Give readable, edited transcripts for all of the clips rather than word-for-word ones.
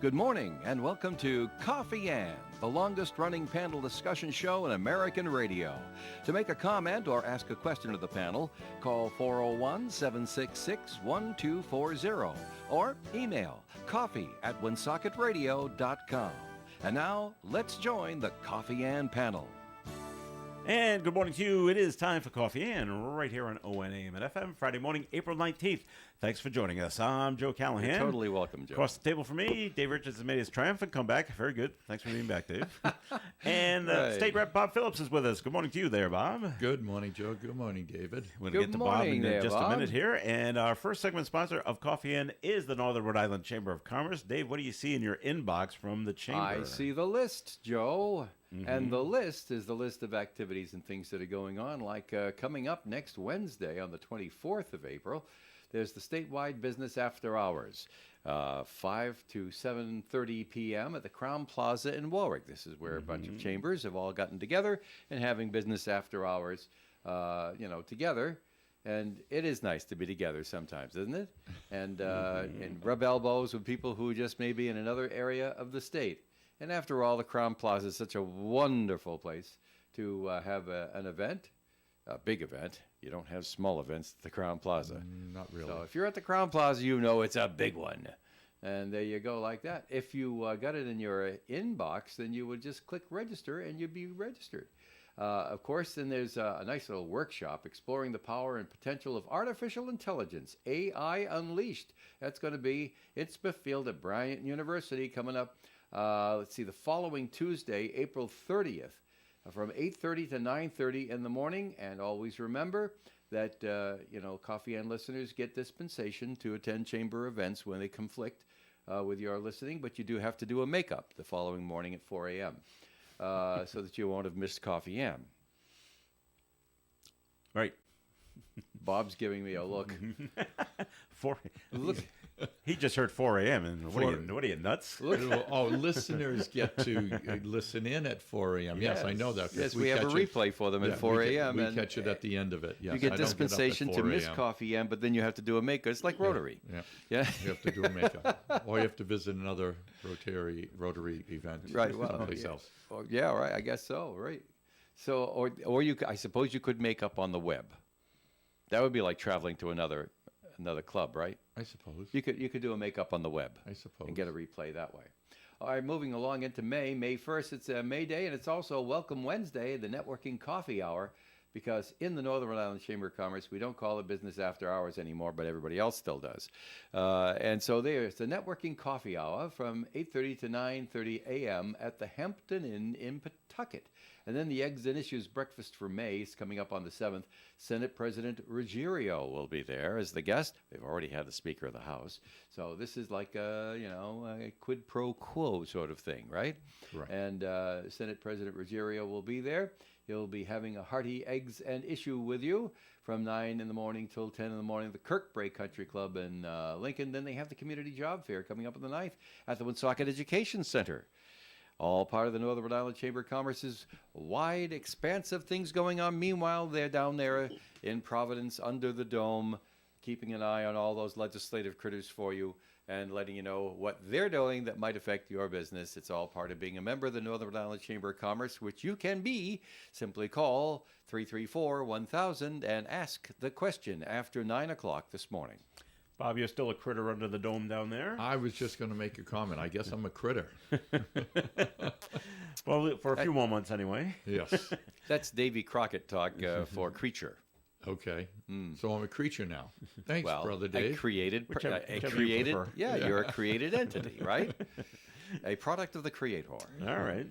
Good morning and welcome to Coffee Ann, the longest-running panel discussion show in American radio. To make a comment or ask a question of the panel, call 401-766-1240 or email coffee@woonsocket.radio.com. And now, let's join the Coffee Ann panel. And good morning to you. It is time for Coffee Ann right here on ONAM and FM, Friday morning, April 19th. Thanks for joining us. I'm Joe Callahan. You're totally welcome, Joe. Across the table from me, Dave Richards has made his triumphant comeback. Very good. Thanks for being back, Dave. And Right. State Rep Bob Phillips is with us. Good morning to you there, Bob. Good morning, Joe. Good morning, David. We're Good going to get to Bob morning in there, just Bob. a minute here. And our first segment sponsor of Coffee Ann is the Northern Rhode Island Chamber of Commerce. Dave, what do you see in your inbox from the Chamber? I see the list, Joe. And the list is the list of activities and things that are going on, like coming up next Wednesday on the 24th of April. There's the statewide business after hours, 5 to 7:30 p.m. at the Crown Plaza in Warwick. This is where a bunch of chambers have all gotten together and having business after hours, together. And it is nice to be together sometimes, isn't it? And rub elbows with people who just may be in another area of the state. And after all, the Crown Plaza is such a wonderful place to have an event, a big event. You don't have small events at the Crown Plaza. Not really. So if you're at the Crown Plaza, you know it's a big one. And there you go, like that. If you got it in your inbox, then you would just click register and you'd be registered. Of course, then there's a nice little workshop exploring the power and potential of artificial intelligence, AI Unleashed. That's going to be in Smithfield at Bryant University coming up, the following Tuesday, April 30th. From 8:30 to 9:30 in the morning, and always remember that Coffee Ann listeners get dispensation to attend chamber events when they conflict with your listening, but you do have to do a makeup the following morning at 4 a.m. So that you won't have missed Coffee Ann. Right. Bob's giving me a look. Look, He just heard 4 a.m. and what are you, nuts? Listeners get to listen in at 4 a.m. Yes, I know that. 'cause Yes, we have a catch replay for them at 4 a.m. We and catch it at the end of it. Yes, you get I don't dispensation get up to at 4 miss a.m. Coffee Ann, but then you have to do a makeup. It's like Rotary. Yeah. Yeah. You have to do a makeup. Or you have to visit another Rotary event. Right. Well, someplace yeah. else. Oh, yeah. Right. I guess so. Right. So, or you, I suppose you could make up on the web. That would be like traveling to another club, right? I suppose. You could do a makeup on the web. I suppose. And get a replay that way. All right, moving along into May 1st, it's May Day, and it's also Welcome Wednesday, the Networking Coffee Hour, because in the Northern Rhode Island Chamber of Commerce, we don't call it business after hours anymore, but everybody else still does. And so there's the Networking Coffee Hour from 8:30 to 9:30 a.m. at the Hampton Inn in Pawtucket. And then the Eggs and Issues Breakfast for May is coming up on the 7th. Senate President Ruggiero will be there as the guest. They've already had the Speaker of the House. So this is like a quid pro quo sort of thing, right? Right. And Senate President Ruggiero will be there. He'll be having a hearty eggs and issue with you from 9 in the morning till 10 in the morning at the Kirkbrae Country Club in Lincoln. Then they have the Community Job Fair coming up on the 9th at the Woonsocket Education Center. All part of the Northern Rhode Island Chamber of Commerce's wide expanse of things going on. Meanwhile, they're down there in Providence under the dome, keeping an eye on all those legislative critters for you and letting you know what they're doing that might affect your business. It's all part of being a member of the Northern Rhode Island Chamber of Commerce, which you can be. Simply call 334-1000 and ask the question after 9 o'clock this morning. Bob, you're still a critter under the dome down there? I was just going to make a comment. I guess I'm a critter. Well, for a few more months anyway. Yes. That's Davy Crockett talk for creature. Okay. So I'm a creature now. Thanks, Well, Brother a Dave. created, Whichever you prefer. you're a created entity, right? A product of the Creator. All right.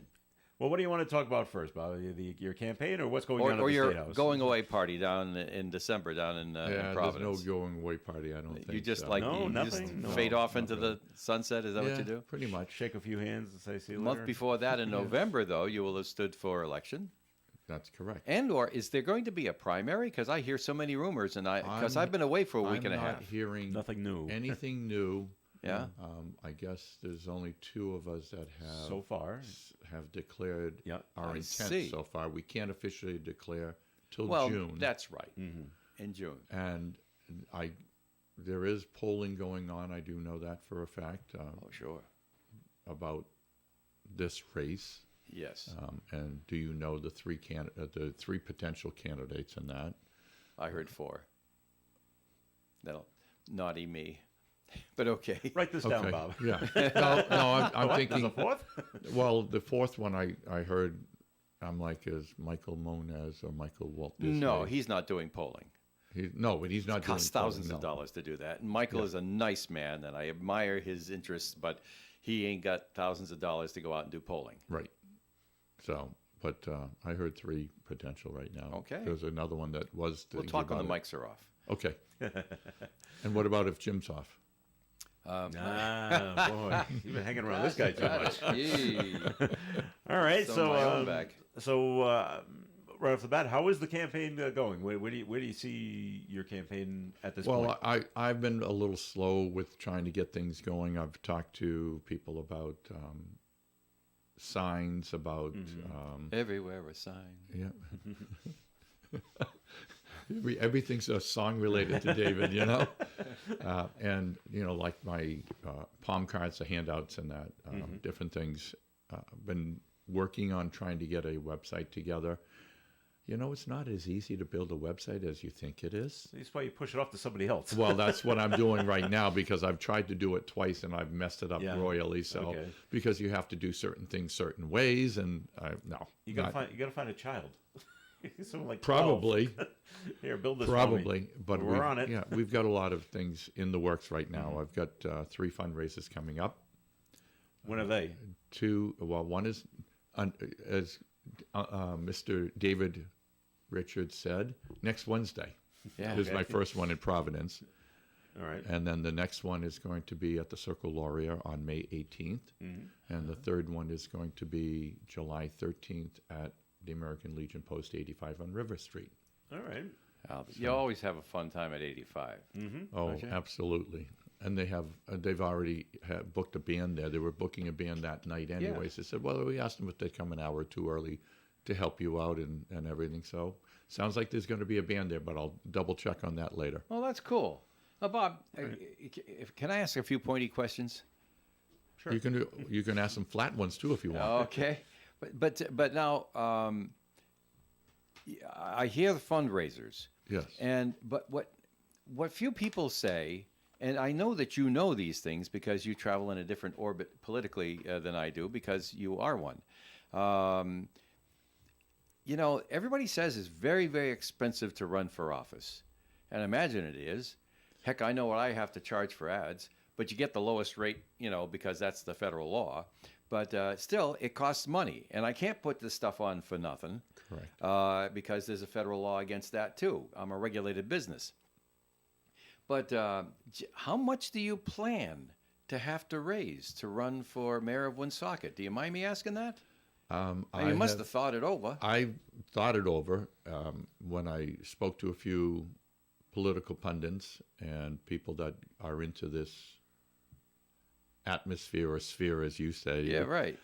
Well, what do you want to talk about first, Bob? Your campaign or what's going on at Or the your State House? going away party down in December down in There's Providence. no going away party, I don't think. You just so. like No, you nothing? just No, fade off not into really. the sunset. Is that what you do? Pretty much. Shake a few hands and say see you A month later? before that, in November, though, you will have stood for election. That's correct. And or is there going to be a primary? Because I hear so many rumors, and because I'm- I've been away for a week and a I'm not half. hearing Nothing new. anything new. Yeah. I guess there's only two of us that have So far. have declared Yeah, our I intent see. so far. We can't officially declare till Well, June. that's right. In June. And there is polling going on. I do know that for a fact. Oh, sure. about this race? Yes, And do you know the the three potential candidates in that? I heard 4. That'll naughty me, but okay. Write this down, Okay. Bob. Yeah. No, I'm What? thinking. There's a fourth? Well, the fourth one I heard, I'm like, is Michael Moniz or Michael Walt Disney? No, he's not doing polling. No, but he's not doing Costs thousands polling, of no. dollars to do that. And Michael is a nice man, and I admire his interests, but he ain't got thousands of dollars to go out and do polling. Right. So, but I heard 3 potential right now. Okay. There's another one that was. We'll thinking talk when the about it. mics are off. Okay. And what about if Jim's off? Boy, you've been hanging around this guy too much. Gee. All right, So my own bag. Right off the bat, how is the campaign going? Where do you see your campaign at this point? Well, I've been a little slow with trying to get things going. I've talked to people about signs, about Everywhere a sign. yeah. Everything's a song related to David, and like my palm cards, the handouts, and that different things. I've been working on trying to get a website together. It's not as easy to build a website as you think it is. That's why you push it off to somebody else. Well, that's what I'm doing right now because I've tried to do it twice and I've messed it up royally. So Okay. because you have to do certain things certain ways, and You gotta find a child. Someone like 12. probably. Here, build this. For Probably, me. but We're on it. Yeah, we've got a lot of things in the works right now. I've got 3 fundraisers coming up. When are they? 2, well, one is, as Mr. David Richards said, next Wednesday. Yeah. Is my first one in Providence. All right. And then the next one is going to be at the Circle Laurier on May 18th. And the third one is going to be July 13th at the American Legion Post 85 on River Street. All right. You always have a fun time at 85. Oh, Okay. absolutely. And they've already booked a band there. They were booking a band that night anyways. They said, well, we asked them if they'd come an hour or 2 early to help you out and everything. So sounds like there's going to be a band there, but I'll double check on that later. Well, that's cool. Bob, can I ask a few pointy questions? Sure. You can ask some flat ones too if you want. Okay. But now I hear the fundraisers. Yes. But what few people say, and I know that you know these things because you travel in a different orbit politically than I do because you are one. Everybody says it's very, very expensive to run for office. And imagine it is. Heck, I know what I have to charge for ads, but you get the lowest rate, because that's the federal law. But still, it costs money. And I can't put this stuff on for nothing. Correct. Because there's a federal law against that, too. I'm a regulated business. But how much do you plan to have to raise to run for mayor of Woonsocket? Do you mind me asking that? You must have thought it over. I thought it over when I spoke to a few political pundits and people that are into this atmosphere or sphere, as you say. Yeah, right.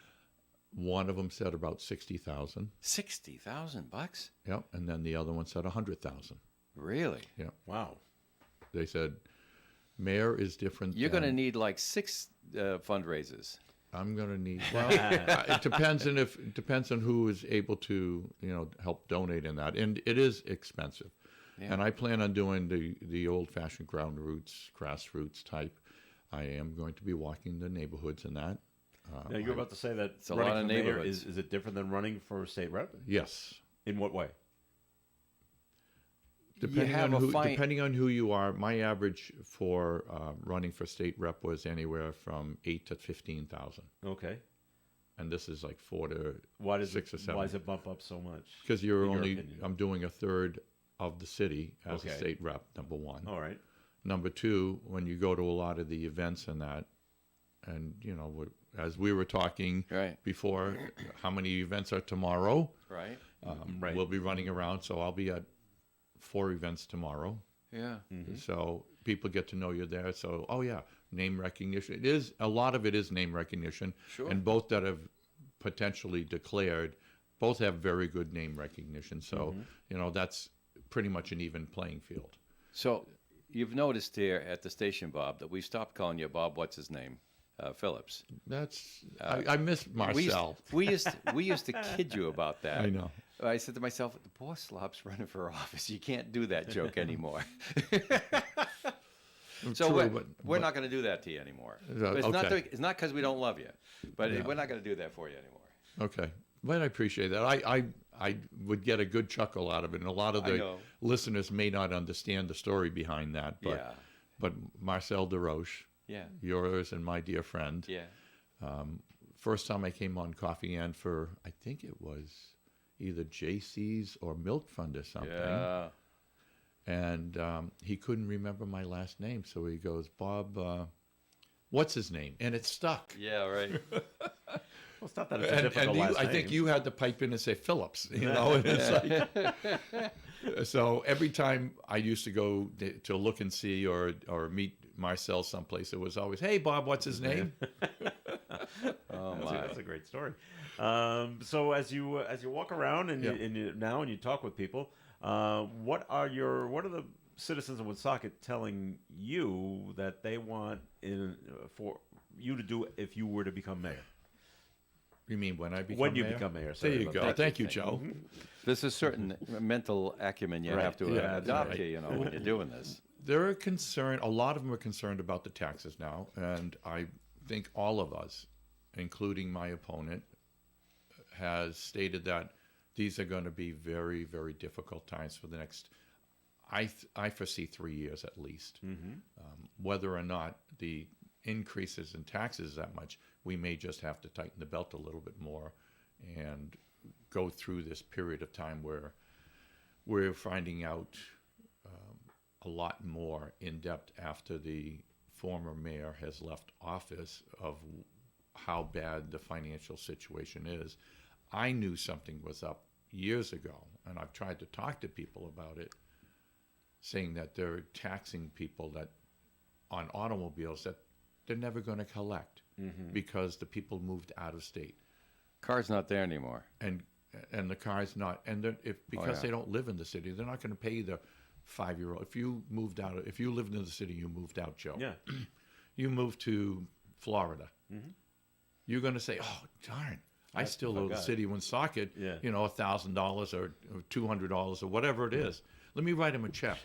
One of them said about 60,000. $60,000? Yep, and then the other one said 100,000. Really? Yeah, Wow. they said mayor is different. You're going to need like 6 fundraisers. I'm going to need. Well, it depends on who is able to help donate in that, and it is expensive. Yeah. And I plan on doing the old-fashioned grassroots type. I am going to be walking the neighborhoods in that. Now, you're about to say that It's a running lot of for mayor neighborhoods. is it different than running for state rep? Yes. In what way? Depending on who you are, my average for running for state rep was anywhere from 8 to 15,000, Okay. and this is like 4 to Why does 6 or 7. Why does it bump up so much? Because in your only opinion? I'm doing a third of the city as Okay. a state rep. Number one. All right. Number two, when you go to a lot of the events and that, and as we were talking Right. before, how many events are tomorrow? Right? Right. We'll be running around, so I'll be at 4 events tomorrow. Yeah. So people get to know you're there. So, name recognition. A lot of it is name recognition. Sure. And both that have potentially declared, both have very good name recognition. So, that's pretty much an even playing field. So you've noticed here at the station, Bob, that we stopped calling you Bob, what's his name? Phillips. That's I miss Marcel. We used to kid you about that. I know. I said to myself, the boss slop's running for office. You can't do that joke anymore. So True, we're not going to do that to you anymore. Okay. It's not because we don't love you, but we're not going to do that for you anymore. Okay, but I appreciate that. I would get a good chuckle out of it, and a lot of I the know. listeners may not understand the story behind that. But Yeah. but Marcel DeRoche, Yeah. yours and my dear friend. Yeah. First time I came on Coffee and for I think it was either JC's or Milk Fund or something. Yeah. And he couldn't remember my last name, so he goes, Bob, what's his name? And it stuck. Yeah. Right. Well, it's not that it's a And difficult you, last I think name. you had to pipe in and say Phillips, you know. And it's like, so every time I used to go to look and see or meet Marcel someplace, it was always, hey, Bob, what's his name? Oh That's my. that's a great story. So as you walk around and you talk with people, what are the citizens of Woonsocket telling you that they want for you to do if you were to become mayor? You mean when I become When you mayor? become mayor, There sorry you about go. that. Thank you, Joe. There's a certain mental acumen you Right. have to Yeah, that's adopt right. here, when you're doing this. They're concerned, a lot of them are concerned about the taxes now, and I think all of us, including my opponent, has stated that these are going to be very, very difficult times for the next, I foresee 3 years at least. Whether or not the increases in taxes that much, we may just have to tighten the belt a little bit more and go through this period of time where we're finding out a lot more in depth after the former mayor has left office of how bad the financial situation is. I knew something was up years ago, and I've tried to talk to people about it, saying that they're taxing people that on automobiles that they're never going to collect because the people moved out of state, Car's not there anymore. and the car's not, and because yeah. they don't live in the city, they're not going to pay the 5-year-old. If you lived in the city, you moved out, Joe. Yeah. You moved to Florida. You're going to say, "Oh, darn, I still owe the forgot. city of Woonsocket, Yeah. $1,000 or $200 or whatever it is. Let me write him a check."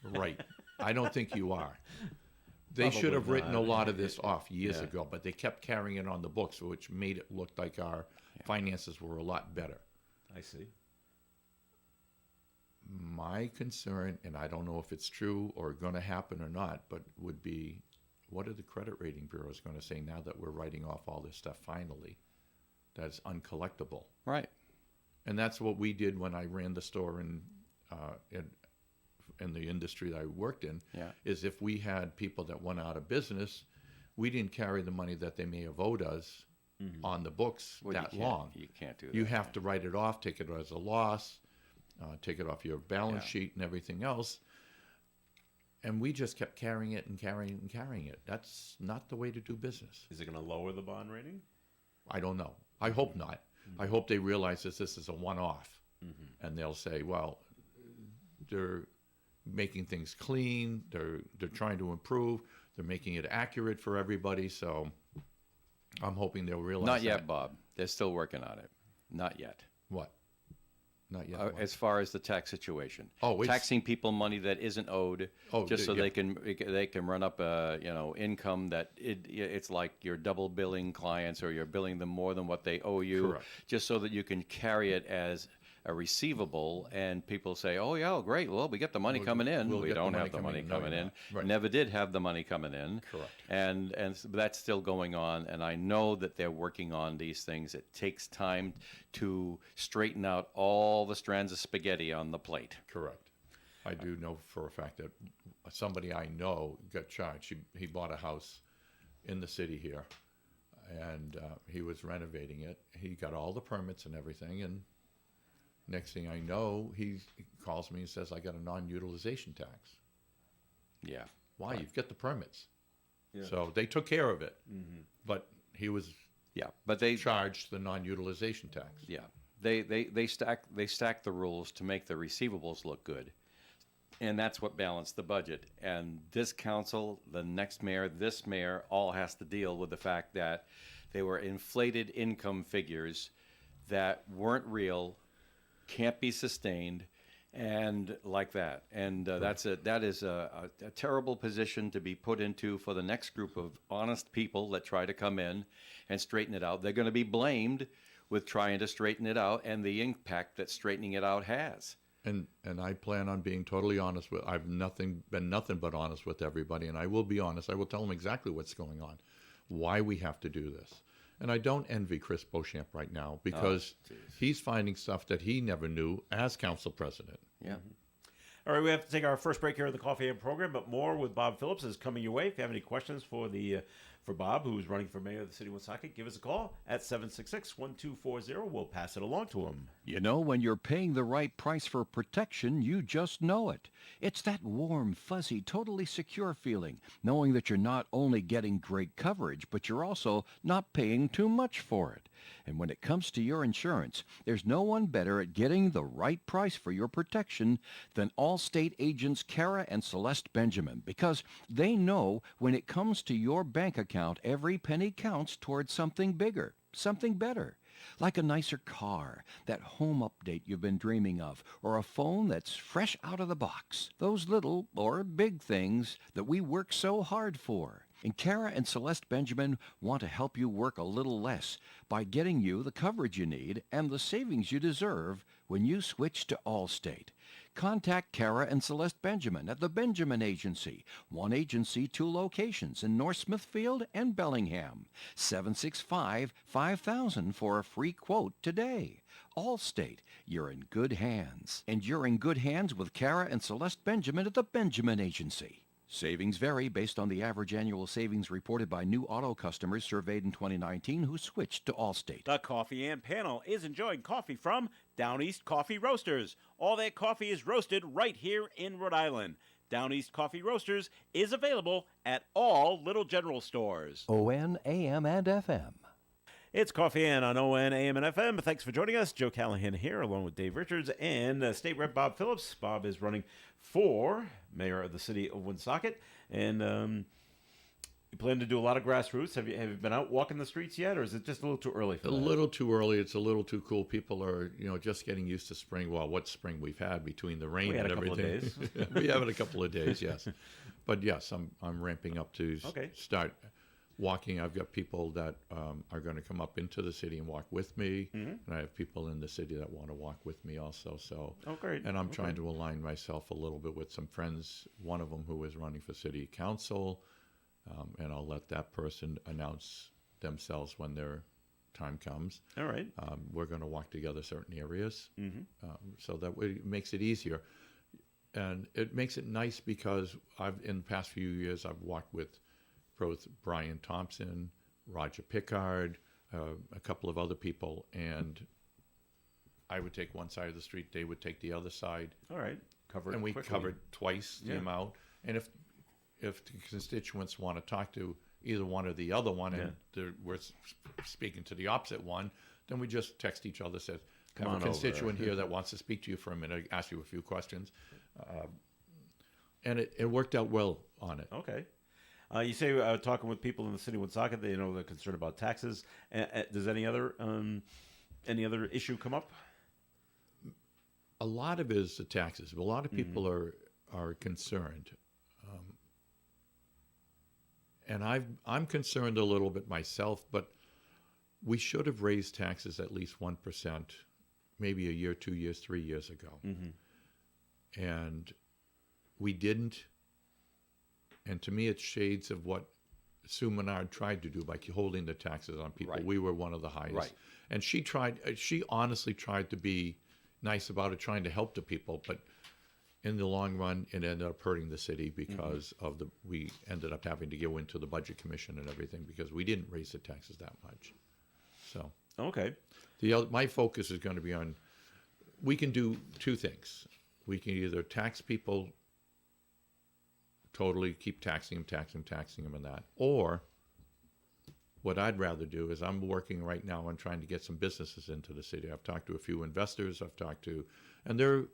Right. I don't think you are. They should have Probably written not. a lot of this off years Yeah. ago, but they kept carrying it on the books, which made it look like our finances were a lot better. I see. My concern, and I don't know if it's true or going to happen or not, but would be, what are the credit rating bureaus going to say now that we're writing off all this stuff finally that's uncollectible? Right. And that's what we did when I ran the store in the industry that I worked in. Yeah. Is if we had people that went out of business, we didn't carry the money that they may have owed us on the books Well, that you can't- long. You can't do that. You have to write it off, take it as a loss, take it off your balance Yeah. sheet and everything else. And we just kept carrying it and carrying it and carrying it. That's not the way to do business. Is it going to lower the bond rating? I don't know. I hope not. I hope they realize that this is a one-off, and they'll say, "Well, they're making things clean. They're trying to improve. They're making it accurate for everybody." So I'm hoping they'll realize. Not yet, that. Bob. They're still working on it. Not yet. What? Not yet. what? As far as the tax situation, Oh, it's- taxing people money that isn't owed, Oh, just so yeah. they can run up income that it's like you're double billing clients or you're billing them more than what they owe you, Correct. just so that you can carry it as a receivable, and people say, "Oh yeah, great. Well, we get the money coming in. we'll We get the don't money have the coming money in." No, coming you're in. not. Right. Never did have the money coming in. Correct. And that's still going on. And I know that they're working on these things. It takes time to straighten out all the strands of spaghetti on the plate. Correct. I do know for a fact that somebody I know got charged. He bought a house in the city here, and he was renovating it. He got all the permits and everything, and next thing I know, he calls me and says, "I got a non-utilization tax." Yeah. Why? You've got the permits. Yeah. So they took care of it, but he was Yeah. But they charged the non-utilization tax. Yeah, they stack the rules to make the receivables look good. And that's what balanced the budget. And this council, the next mayor, this mayor, all has to deal with the fact that they were inflated income figures that weren't real, can't be sustained, and like that. And that is a terrible position to be put into for the next group of honest people that try to come in and straighten it out. They're going to be blamed with trying to straighten it out and the impact that straightening it out has. And I plan on being totally honest with. I've been nothing but honest with everybody, and I will be honest. I will tell them exactly what's going on, why we have to do this. And I don't envy Chris Beauchamp right now because he's finding stuff that he never knew as council president. Yeah. All right, we have to take our first break here in the Coffee and program, but more with Bob Phillips is coming your way. If you have any questions for Bob, who's running for mayor of the city of Woonsocket, give us a call at 766-1240. We'll pass it along to him. You know, when you're paying the right price for protection, you just know it. It's that warm, fuzzy, totally secure feeling, knowing that you're not only getting great coverage, but you're also not paying too much for it. And when it comes to your insurance, there's no one better at getting the right price for your protection than Allstate agents Kara and Celeste Benjamin, because they know when it comes to your bank account, every penny counts towards something bigger, something better. Like a nicer car, that home update you've been dreaming of, or a phone that's fresh out of the box. Those little or big things that we work so hard for. And Kara and Celeste Benjamin want to help you work a little less by getting you the coverage you need and the savings you deserve when you switch to Allstate. Contact Kara and Celeste Benjamin at the Benjamin Agency. One agency, 2 locations in North Smithfield and Bellingham. 765-5000 for a free quote today. Allstate, you're in good hands. And you're in good hands with Kara and Celeste Benjamin at the Benjamin Agency. Savings vary based on the average annual savings reported by new auto customers surveyed in 2019 who switched to Allstate. The Coffee and Panel is enjoying coffee from Down East Coffee Roasters. All their coffee is roasted right here in Rhode Island. Down East Coffee Roasters is available at all Little General stores. ON, AM, and FM. It's Coffee and on ON, AM, and FM. Thanks for joining us. Joe Callahan here, along with Dave Richards and State Rep Bob Phillips. Bob is running for mayor of the city of Woonsocket, and you plan to do a lot of grassroots. Have you been out walking the streets yet, or is it just a little too early for that? A little too early. It's a little too cool. People are, just getting used to spring. Well, what spring we've had between the rain and everything. We had a couple of days. We have it a couple of days, yes. But yes, I'm ramping up to start walking. I've got people that are going to come up into the city and walk with me, and I have people in the city that want to walk with me also. So, great. And I'm trying to align myself a little bit with some friends. One of them who is running for city council, and I'll let that person announce themselves when their time comes. All right. We're going to walk together certain areas, so that way it makes it easier, and it makes it nice because in the past few years I've walked with both Brian Thompson, Roger Pickard, a couple of other people, and I would take one side of the street, they would take the other side. All right. And we covered twice the amount. And if the constituents want to talk to either one or the other one, and we're speaking to the opposite one, then we just text each other, says, I have a constituent here that wants to speak to you for a minute, ask you a few questions. And it worked out well on it. Okay. You say talking with people in the city of Woonsocket, they're concerned about taxes. Does any other issue come up? A lot of it is the taxes. A lot of people are concerned, and I'm concerned a little bit myself. But we should have raised taxes at least 1%, maybe a year, 2 years, 3 years ago, and we didn't. And to me, it's shades of what Sue Menard tried to do by holding the taxes on people. Right. We were one of the highest. Right. And she honestly tried to be nice about it, trying to help the people. But in the long run, it ended up hurting the city because we ended up having to go into the Budget Commission and everything because we didn't raise the taxes that much. So Okay. my focus is going to be on, we can do two things. We can either tax people totally, keep taxing them and that. Or what I'd rather do is I'm working right now on trying to get some businesses into the city. I've talked to a few investors, and they're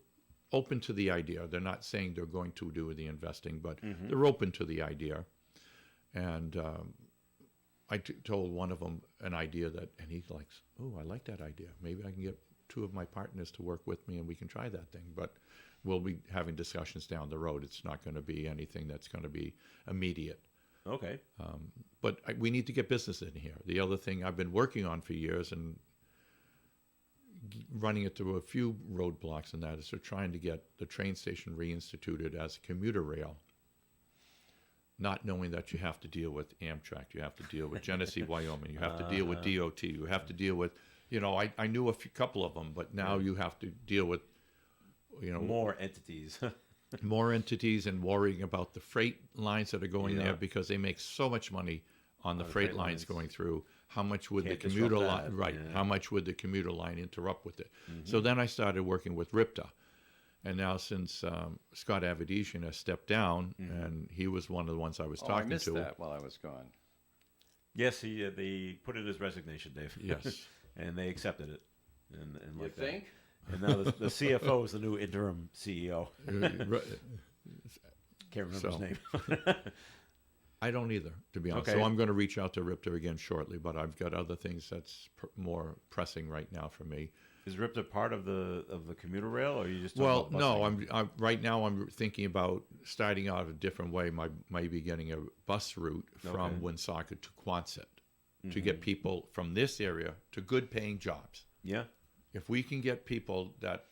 open to the idea. They're not saying they're going to do the investing, but they're open to the idea. And I told one of them an idea and he likes, oh, I like that idea. Maybe I can get two of my partners to work with me and we can try that thing. But we'll be having discussions down the road. It's not going to be anything that's going to be immediate. Okay. But we need to get business in here. The other thing I've been working on for years and running it through a few roadblocks, and that is they're trying to get the train station reinstituted as a commuter rail, not knowing that you have to deal with Amtrak, you have to deal with Genesee, Wyoming, you have to deal with DOT, you have to deal with, I knew couple of them, but now you have to deal with, More entities. more entities and worrying about the freight lines that are going there because they make so much money on the freight lines going through. How much would Can't the commuter disrupt line, that. right? Yeah. How much would the commuter line interrupt with it? So then I started working with RIPTA. And now since Scott Avedisian has stepped down, and he was one of the ones I was I talking missed to. that while I was gone. Yes, they put in his resignation, Dave. Yes. And they accepted it. And You like that. think? And now the CFO is the new interim CEO. Can't remember his So- name. I don't either, to be honest. Okay. So I'm going to reach out to RIPTA again shortly, but I've got other things that's more pressing right now for me. Is RIPTA part of the commuter rail, or are you just talking Well, about no, busing? I'm right now. I'm thinking about starting out a different way. Maybe getting a bus route from Okay. Woonsocket to Quonset to get people from this area to good-paying jobs. Yeah. If we can get people that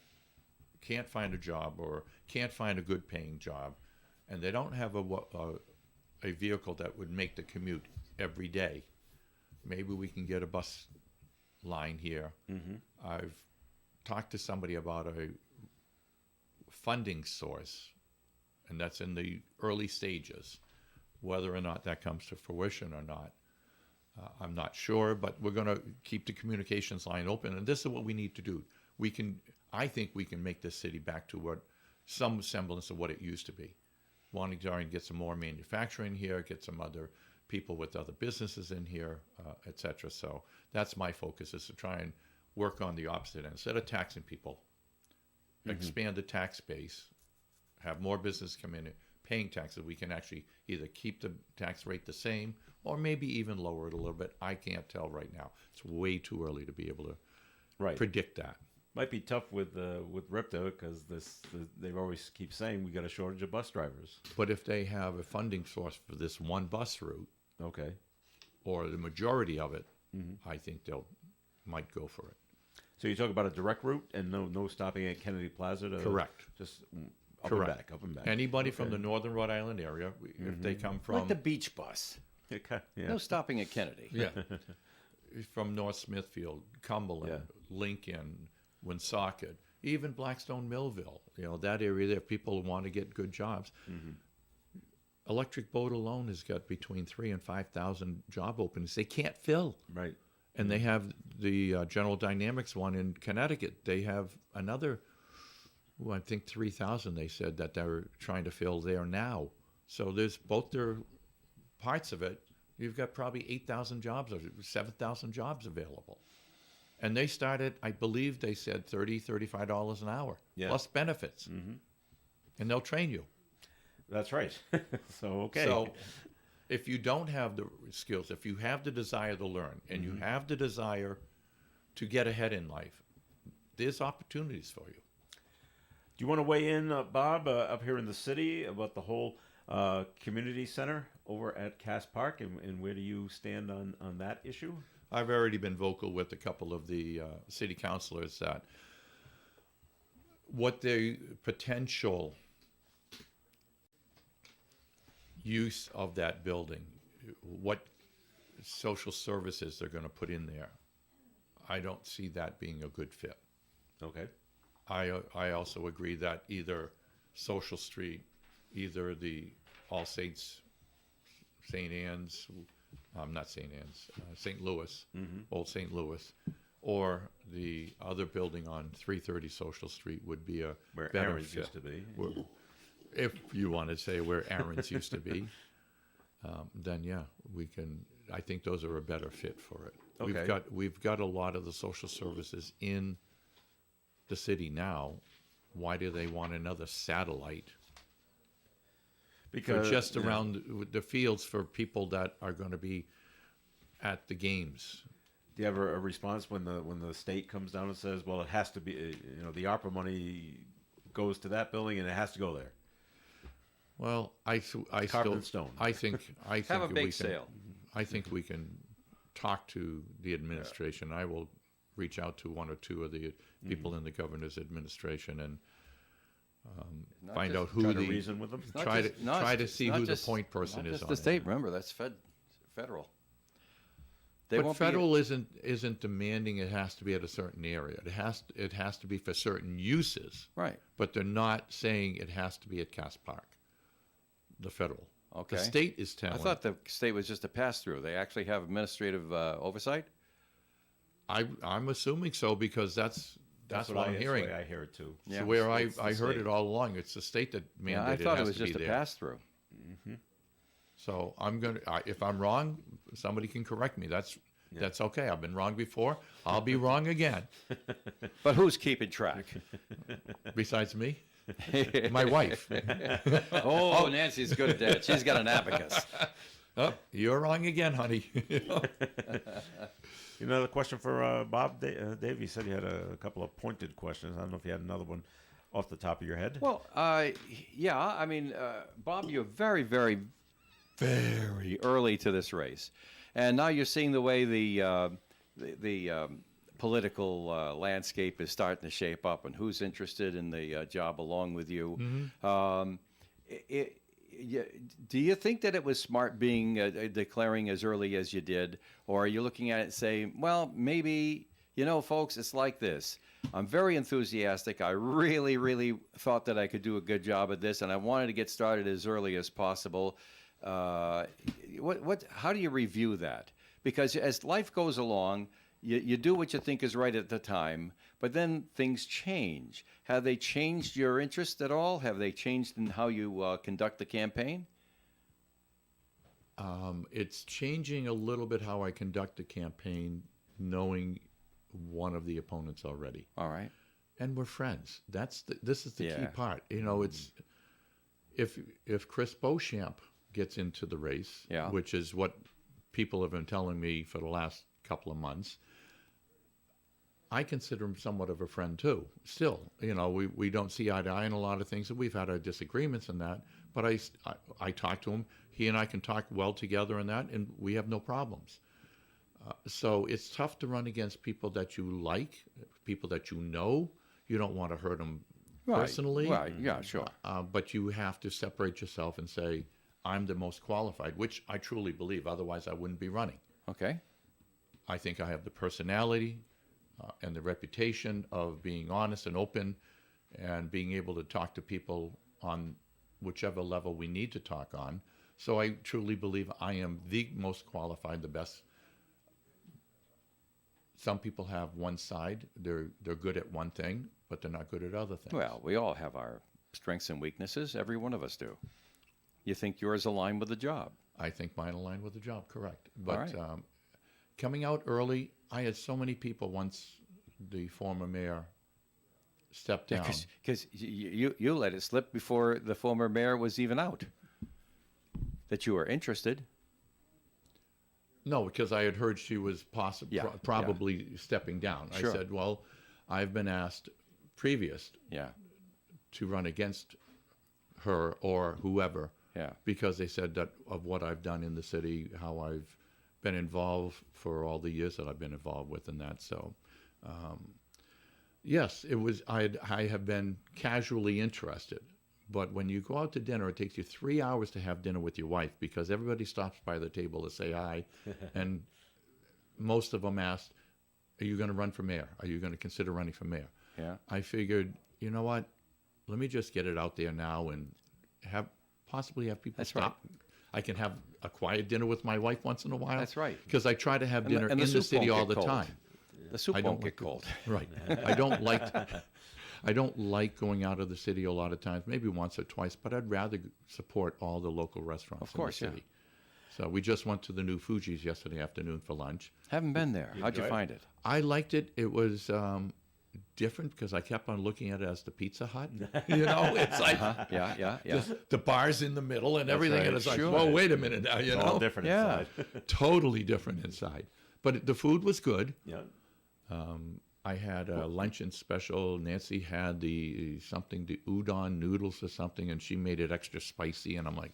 can't find a job or can't find a good-paying job, and they don't have a vehicle that would make the commute every day, maybe we can get a bus line here. I've talked to somebody about a funding source, and that's in the early stages. Whether or not that comes to fruition or not, I'm not sure, but we're going to keep the communications line open, and this is what we need to do. I think we can make this city back to some semblance of what it used to be. Wanting to try and get some more manufacturing here, get some other people with other businesses in here, et cetera. So that's my focus, is to try and work on the opposite end. Instead of taxing people, expand the tax base, have more business come in paying taxes. We can actually either keep the tax rate the same or maybe even lower it a little bit. I can't tell right now. It's way too early to be able to Right. predict that. Might be tough with RIPTA because they always keep saying we got a shortage of bus drivers. But if they have a funding source for this one bus route, Okay. or the majority of it, I think might go for it. So you talk about a direct route and no stopping at Kennedy Plaza to Correct. Just up Correct. and back, up and back. Anybody from the northern Rhode Island area, if they come from Like the beach bus. Okay, yeah. No stopping at Kennedy. yeah, from North Smithfield, Cumberland, Lincoln, Woonsocket, even Blackstone, Millville, that area there, people who want to get good jobs. Electric Boat alone has got between 3,000 and 5,000 job openings they can't fill. Right. And they have the General Dynamics one in Connecticut. They have another, I think 3,000 they said that they're trying to fill there now. So there's both their parts of it. You've got probably 8,000 jobs or 7,000 jobs available. And they started, I believe they said $30, $35 an hour, Yeah. plus benefits. And they'll train you. That's right. So, okay. So if you don't have the skills, if you have the desire to learn and you have the desire to get ahead in life, there's opportunities for you. Do you want to weigh in, Bob, up here in the city about the whole community center over at Cass Park, and where do you stand on that issue? I've already been vocal with a couple of the city councilors that what the potential use of that building, what social services they're going to put in there, I don't see that being a good fit. Okay. I also agree that either Social Street, either the All Saints, St. Anne's, not St. Anne's, St. Louis, Old St. Louis, or the other building on 330 Social Street would be a Where better Aaron's fit. used to be. If you want to say where Aaron's used to be, then yeah, we can. I think those are a better fit for it. Okay. We've got a lot of the social services in the city now. why do they want another satellite Because for just you know, around the fields for people that are going to be at the games? do you have a response when the state comes down and says, "Well, it has to be, the ARPA money goes to that building and it has to go there"? Well, I Carved still in stone. I think Have a we bake can, sale. I think we can talk to the administration. I will reach out to one or two of the people in the governor's administration and Not find just- out who Try to the reason with them. Not try just- to not- try to it's see not who just- the point person not is just on the it. state. Remember, that's federal. They But won't federal isn't demanding it has to be at a certain area. It has to be for certain uses. be right. But they're not saying it has to be at Cass Park. The federal. Okay. The state is I telling. thought the state was just a pass through. They actually have administrative oversight. I'm assuming so because that's what I'm hearing. That's the way I hear it too. It's Yeah. where It's the I heard state. it all along. It's the state that mandated Yeah, I thought it it has was to be just a there. pass through. So I'm gonna. If I'm wrong, somebody can correct me. That's okay. I've been wrong before. I'll be wrong again. But who's keeping track? Besides me, my wife. Oh, Nancy's good at that. She's got an abacus. Oh, you're wrong again, honey. Another question for Bob. Dave, you said you had a couple of pointed questions. I don't know if you had another one off the top of your head. Well, yeah. I mean, Bob, you're very, very, very early to this race, and now you're seeing the way the political landscape is starting to shape up, and who's interested in the job along with you. Do you think that it was smart being declaring as early as you did, or are you looking at it and say, well, maybe, folks, it's like this. I'm very enthusiastic. I really, really thought that I could do a good job at this, and I wanted to get started as early as possible. How do you review that? Because as life goes along, you do what you think is right at the time, but then things change. Have they changed your interest at all? Have they changed in how you conduct the campaign? It's changing a little bit how I conduct the campaign, knowing one of the opponents already, All right. and we're friends. This is the key Yeah. part. It's if Chris Beauchamp gets into the race, Yeah. which is what people have been telling me for the last couple of months. I consider him somewhat of a friend too. Still, we don't see eye to eye on a lot of things, and we've had our disagreements in that. But I talk to him. He and I can talk well together in that, and we have no problems. So it's tough to run against people that you like, people that you know. You don't want to hurt them personally, Right. Yeah, sure. but you have to separate yourself and say, I'm the most qualified, which I truly believe. Otherwise, I wouldn't be running. Okay. I think I have the personality and the reputation of being honest and open and being able to talk to people on whichever level we need to talk on. So I truly believe I am the most qualified, the best. Some people have one side. They're good at one thing, but they're not good at other things. Well, we all have our strengths and weaknesses. Every one of us do. You think yours align with the job? I think mine aligned with the job, correct. But right. Coming out early, I had so many people once the former mayor stepped down. Because you let it slip before the former mayor was even out that you were interested. No, because I had heard she was Yeah, probably stepping down. Sure. I said, well, I've been asked previous Yeah. to run against her or whoever Yeah. because they said that of what I've done in the city, how I've been involved for all the years that I've been involved with in that. So, yes, it was. I have been casually interested, but when you go out to dinner, it takes you 3 hours to have dinner with your wife because everybody stops by the table to say hi, and most of them asked, "Are you going to run for mayor? Are you going to consider running for mayor?" Yeah. I figured, you know what? Let me just get it out there now and possibly have people That's right. stop. I can have a quiet dinner with my wife once in a while. That's right. Because I try to have And the- dinner and the in the soup city won't all get the cold. time. The soup I won't don't get like cold. Right. I don't like going out of the city a lot of times, maybe once or twice, but I'd rather support all the local restaurants Of course, in yeah. the city. So we just went to the new Fuji's yesterday afternoon for lunch. Haven't been there. How'd you enjoy it? find it? I liked it. It was different because I kept on looking at it as the Pizza Hut. You know, it's like Yeah. the bar's in the middle and everything, right. and it's like, Sure. whoa, wait a minute now, you It's know, all different Yeah. inside. totally different inside. But the food was good. Yeah. I had a luncheon special. Nancy had the udon noodles or something, and she made it extra spicy. And I'm like,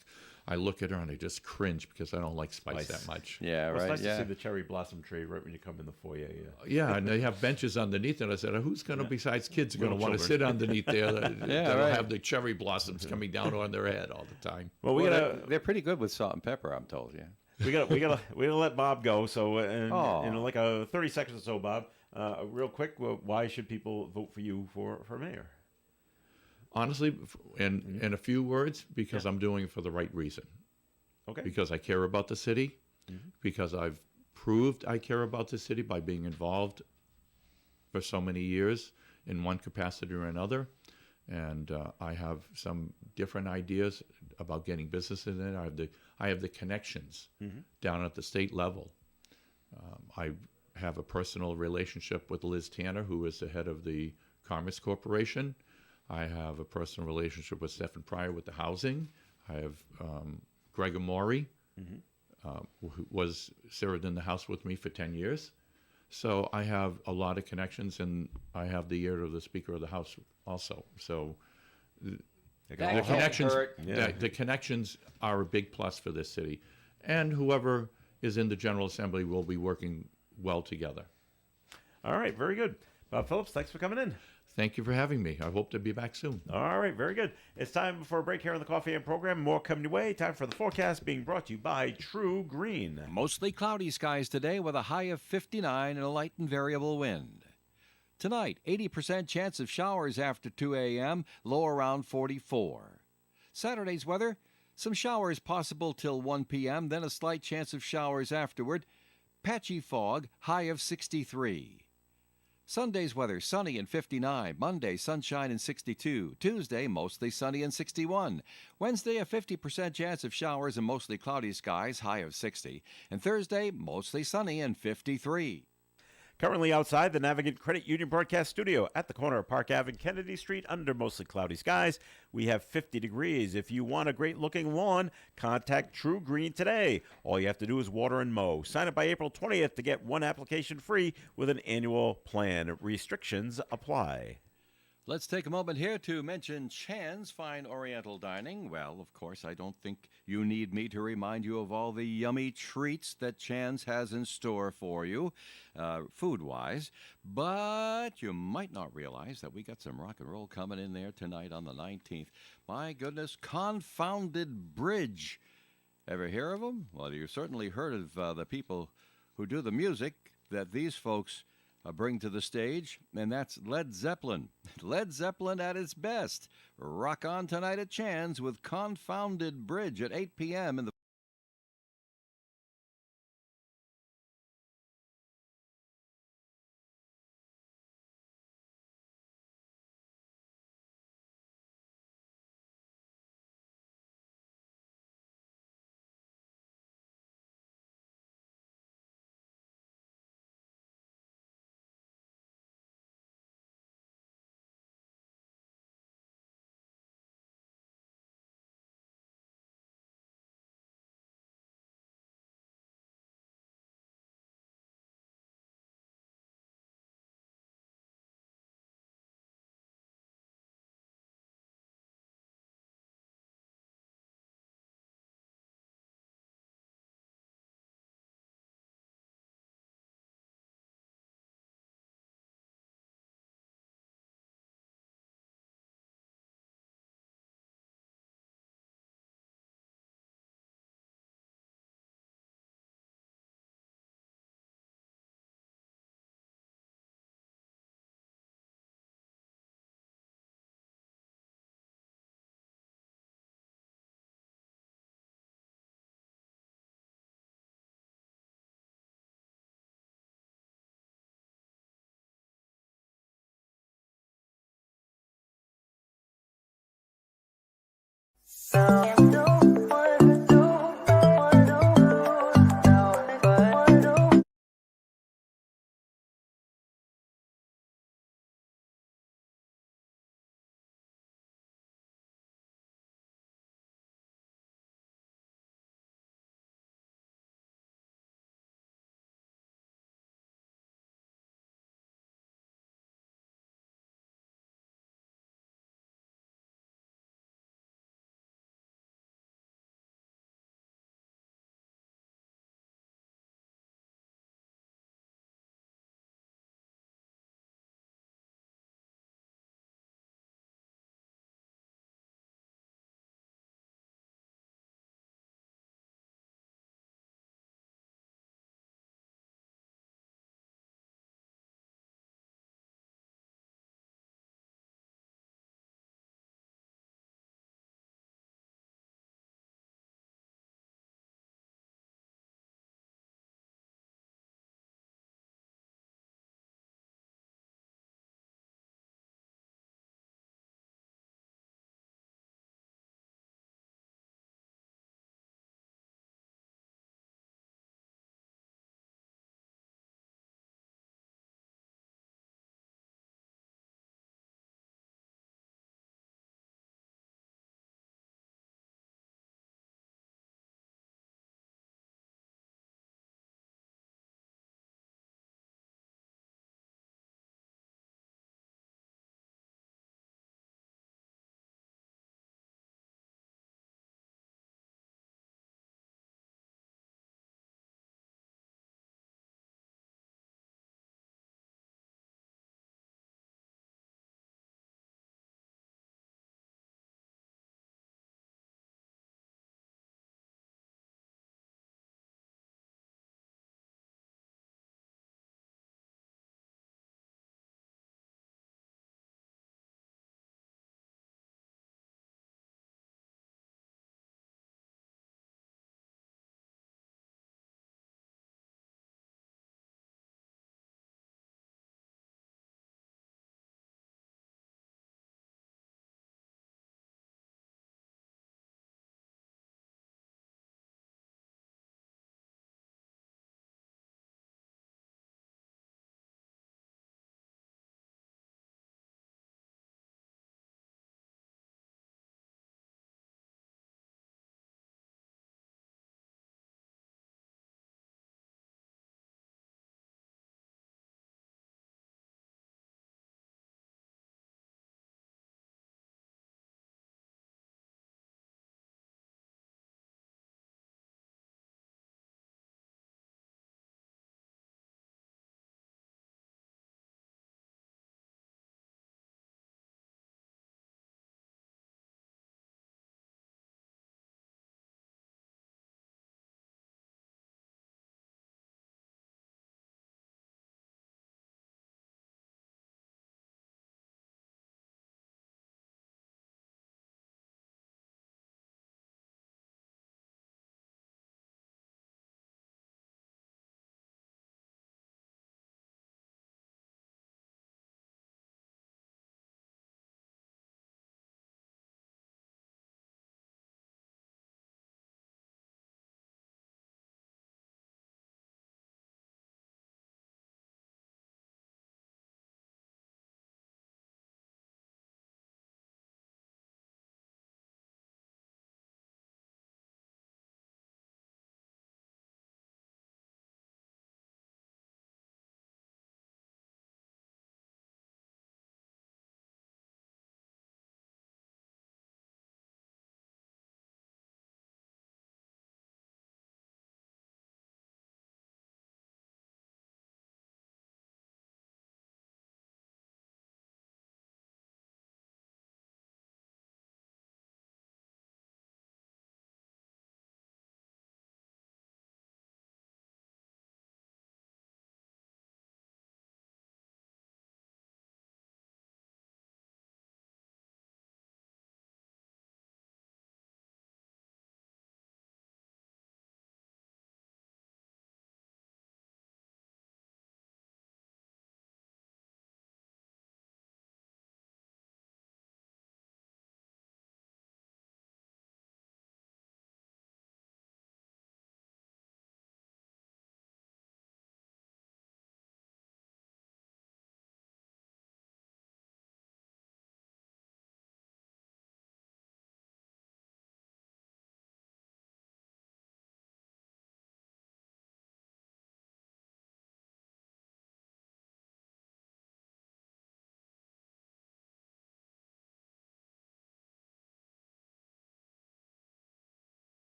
I look at her and I just cringe because I don't like spice that much. Yeah, Well, it's right. nice to Yeah. see the cherry blossom tree right when you come in the foyer. Yeah. Yeah, and they have benches underneath, and I said, who's going to, besides kids, going to Little want to children. sit underneath there that'll right. have the cherry blossoms coming down on their head all the time? Well, we Well, gotta they're pretty good with salt and pepper, I'm told. Yeah. we gotta let Bob go. So in Aw. like 30 seconds or so, Bob, real quick, why should people vote for you for mayor? Honestly, in a few words, because I'm doing it for the right reason. Okay. Because I care about the city, because I've proved I care about the city by being involved for so many years in one capacity or another. And I have some different ideas about getting business in it. I have the connections down at the state level. I have a personal relationship with Liz Tanner, who is the head of the Commerce Corporation. I have a personal relationship with Stephen Pryor with the housing. I have Greg Amori, who served in the House with me for 10 years. So I have a lot of connections, and I have the ear of the Speaker of the House also. So the can't connections, hurt. the connections are a big plus for this city. And whoever is in the General Assembly will be working well together. All right, very good. Bob Phillips, thanks for coming in. Thank you for having me. I hope to be back soon. All right, very good. It's time for a break here on the Coffee and program. More coming your way. Time for the forecast being brought to you by True Green. Mostly cloudy skies today with a high of 59 and a light and variable wind. Tonight, 80% chance of showers after 2 a.m., low around 44. Saturday's weather, some showers possible till 1 p.m., then a slight chance of showers afterward. Patchy fog, high of 63. Sunday's weather, sunny and 59. Monday, sunshine and 62. Tuesday, mostly sunny and 61. Wednesday, a 50% chance of showers and mostly cloudy skies, high of 60. And Thursday, mostly sunny and 53. Currently outside the Navigant Credit Union broadcast studio at the corner of Park Ave and Kennedy Street under mostly cloudy skies. We have 50 degrees. If you want a great-looking lawn, contact True Green today. All you have to do is water and mow. Sign up by April 20th to get one application free with an annual plan. Restrictions apply. Let's take a moment here to mention Chan's Fine Oriental Dining. Well, of course, I don't think you need me to remind you of all the yummy treats that Chan's has in store for you, food-wise. But you might not realize that we got some rock and roll coming in there tonight on the 19th. My goodness, Confounded Bridge. Ever hear of them? Well, you've certainly heard of the people who do the music that these folks bring to the stage, and that's Led Zeppelin. Led Zeppelin at its best. Rock on tonight at Chan's with Confounded Bridge at 8 p.m. in the